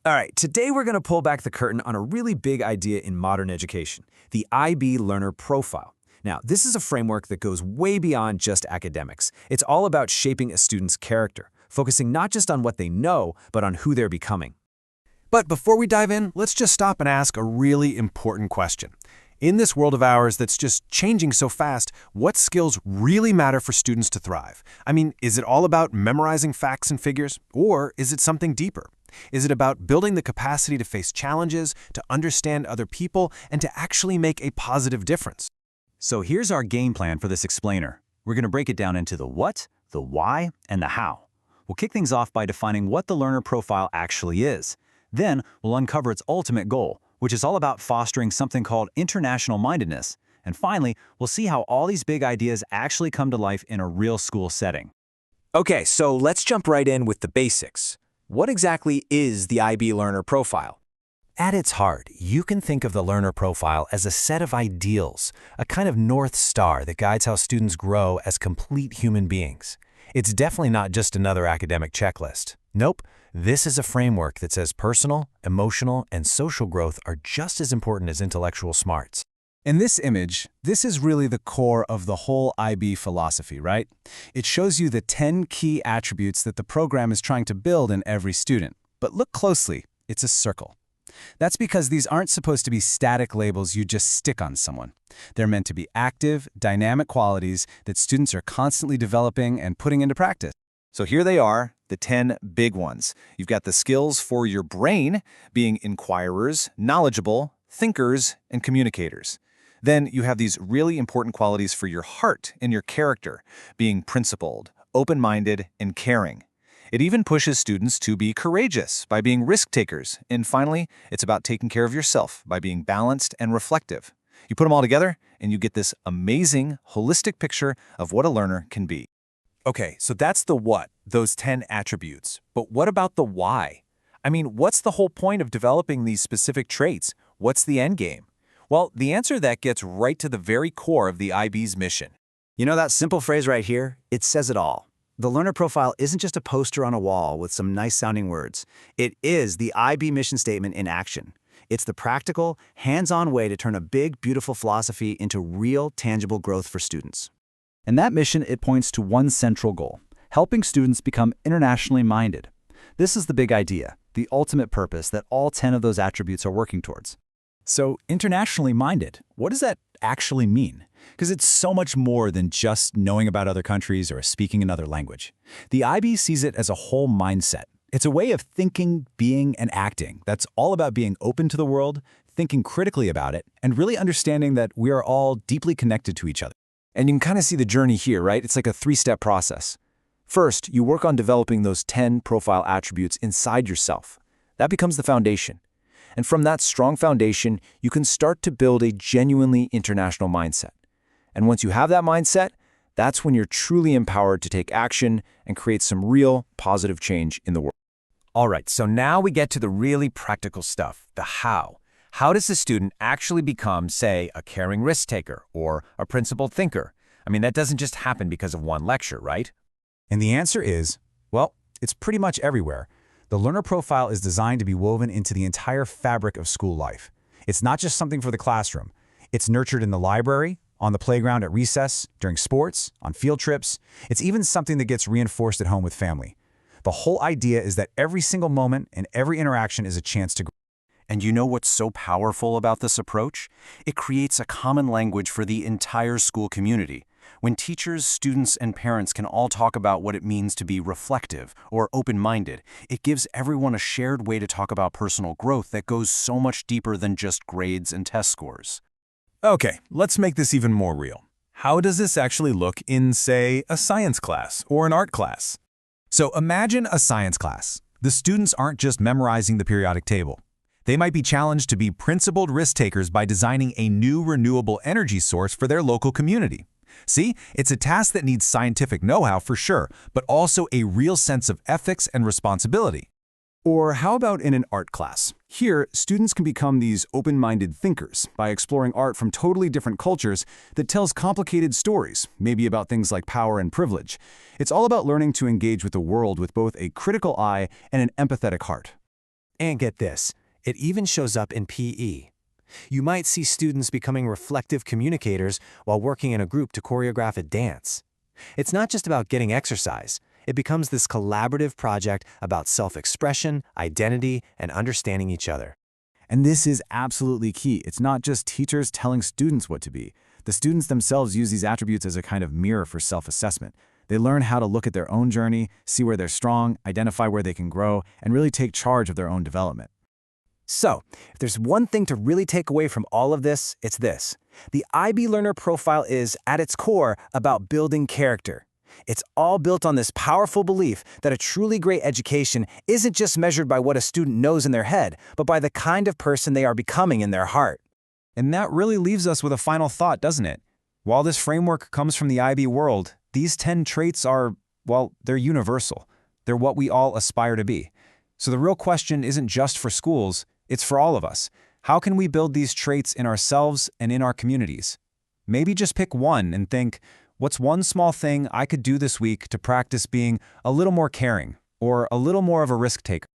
All right, today we're going to pull back the curtain on a really big idea in modern education, the IB Learner Profile. Now, this is a framework that goes way beyond just academics. It's all about shaping a student's character, focusing not just on what they know, but on who they're becoming. But before we dive in, let's just stop and ask a really important question. In this world of ours that's just changing so fast, what skills really matter for students to thrive? I mean, is it all about memorizing facts and figures, or is it something deeper? Is it about building the capacity to face challenges, to understand other people, and to actually make a positive difference? So here's our game plan for this explainer. We're going to break it down into the what, the why, and the how. We'll kick things off by defining what the learner profile actually is. Then we'll uncover its ultimate goal, which is all about fostering something called international mindedness. And finally, we'll see how all these big ideas actually come to life in a real school setting. Okay, so let's jump right in with the basics. What exactly is the IB Learner Profile? At its heart, you can think of the learner profile as a set of ideals, a kind of North Star that guides how students grow as complete human beings. It's definitely not just another academic checklist. Nope, this is a framework that says personal, emotional, and social growth are just as important as intellectual smarts. In this image, this is really the core of the whole IB philosophy, right? It shows you the 10 key attributes that the program is trying to build in every student. But look closely, it's a circle. That's because these aren't supposed to be static labels you just stick on someone. They're meant to be active, dynamic qualities that students are constantly developing and putting into practice. So here they are, the 10 big ones. You've got the skills for your brain, being inquirers, knowledgeable, thinkers, and communicators. Then you have these really important qualities for your heart and your character, being principled, open-minded, and caring. It even pushes students to be courageous by being risk-takers. And finally, it's about taking care of yourself by being balanced and reflective. You put them all together, and you get this amazing, holistic picture of what a learner can be. Okay, so that's the what, those 10 attributes. But what about the why? I mean, what's the whole point of developing these specific traits? What's the end game? Well, the answer to that gets right to the very core of the IB's mission. You know that simple phrase right here? It says it all. The learner profile isn't just a poster on a wall with some nice-sounding words. It is the IB mission statement in action. It's the practical, hands-on way to turn a big, beautiful philosophy into real, tangible growth for students. In that mission, it points to one central goal: helping students become internationally minded. This is the big idea, the ultimate purpose that all 10 of those attributes are working towards. So, internationally minded, what does that actually mean? Because it's so much more than just knowing about other countries or speaking another language. The IB sees it as a whole mindset. It's a way of thinking, being, and acting that's all about being open to the world, thinking critically about it, and really understanding that we are all deeply connected to each other. And you can kind of see the journey here, right? It's like a 3-step process. First, you work on developing those 10 profile attributes inside yourself. That becomes the foundation. And from that strong foundation, you can start to build a genuinely international mindset. And once you have that mindset, that's when you're truly empowered to take action and create some real positive change in the world. All right, so now we get to the really practical stuff, the how. How does a student actually become, say, a caring risk-taker or a principled thinker? I mean, that doesn't just happen because of one lecture, right? And the answer is, well, it's pretty much everywhere. The learner profile is designed to be woven into the entire fabric of school life. It's not just something for the classroom. It's nurtured in the library, on the playground at recess, during sports, on field trips. It's even something that gets reinforced at home with family. The whole idea is that every single moment and every interaction is a chance to grow. And you know what's so powerful about this approach? It creates a common language for the entire school community. When teachers, students, and parents can all talk about what it means to be reflective or open-minded, it gives everyone a shared way to talk about personal growth that goes so much deeper than just grades and test scores. Okay, let's make this even more real. How does this actually look in, say, a science class or an art class? So imagine a science class. The students aren't just memorizing the periodic table. They might be challenged to be principled risk-takers by designing a new renewable energy source for their local community. See, it's a task that needs scientific know-how for sure, but also a real sense of ethics and responsibility. Or how about in an art class? Here, students can become these open-minded thinkers by exploring art from totally different cultures that tells complicated stories, maybe about things like power and privilege. It's all about learning to engage with the world with both a critical eye and an empathetic heart. And get this, it even shows up in PE. You might see students becoming reflective communicators while working in a group to choreograph a dance. It's not just about getting exercise. It becomes this collaborative project about self-expression, identity, and understanding each other. And this is absolutely key. It's not just teachers telling students what to be. The students themselves use these attributes as a kind of mirror for self-assessment. They learn how to look at their own journey, see where they're strong, identify where they can grow, and really take charge of their own development. So, if there's one thing to really take away from all of this, it's this. The IB Learner Profile is, at its core, about building character. It's all built on this powerful belief that a truly great education isn't just measured by what a student knows in their head, but by the kind of person they are becoming in their heart. And that really leaves us with a final thought, doesn't it? While this framework comes from the IB world, these 10 traits are, well, they're universal. They're what we all aspire to be. So the real question isn't just for schools, it's for all of us. How can we build these traits in ourselves and in our communities? Maybe just pick one and think, what's one small thing I could do this week to practice being a little more caring or a little more of a risk taker?